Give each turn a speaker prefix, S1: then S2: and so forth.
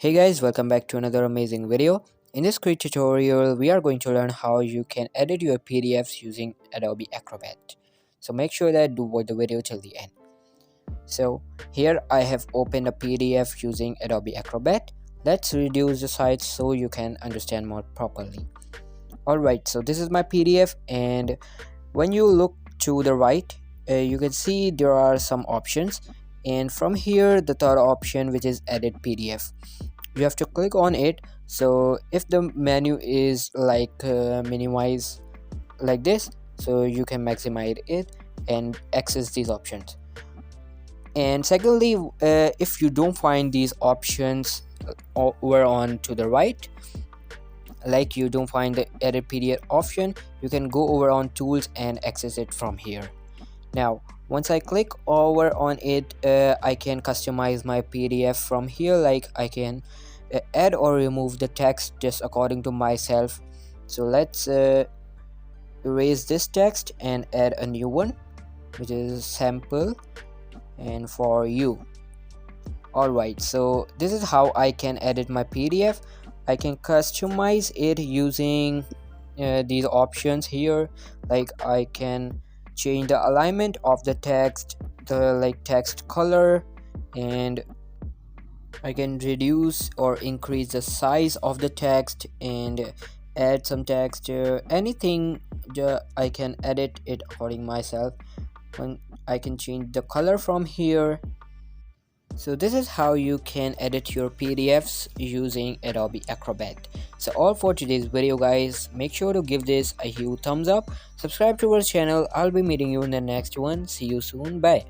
S1: Hey guys, welcome back to another amazing video. In this quick tutorial, we are going to learn how you can edit your PDFs using Adobe Acrobat. So make sure that do watch the video till the end. So here I have opened a PDF using Adobe Acrobat. Let's reduce the size so you can understand more properly. Alright, so this is my PDF, and when you look to the right, you can see there are some options, and from here the third option, which is edit PDF, you have to click on it. So if the menu is like minimize like this, so you can maximize it and access these options. And secondly, if you don't find these options over on to the right, like you don't find the edit PDF option, you can go over on tools and access it from here. Now once I click over on it, I can customize my PDF from here. Like I can add or remove the text just according to myself. So let's erase this text and add a new one, which is sample and for you. Alright, so this is how I can edit my PDF. I can customize it using these options here. Like I can change the alignment of the text, the text color, and I can reduce or increase the size of the text and add some text, anything. I can edit it according myself. When I can change the color from here. So this is how you can edit your PDFs using Adobe Acrobat. So all for today's video guys, make sure to give this a huge thumbs up, subscribe to our channel. I'll be meeting you in the next one. See you soon, bye.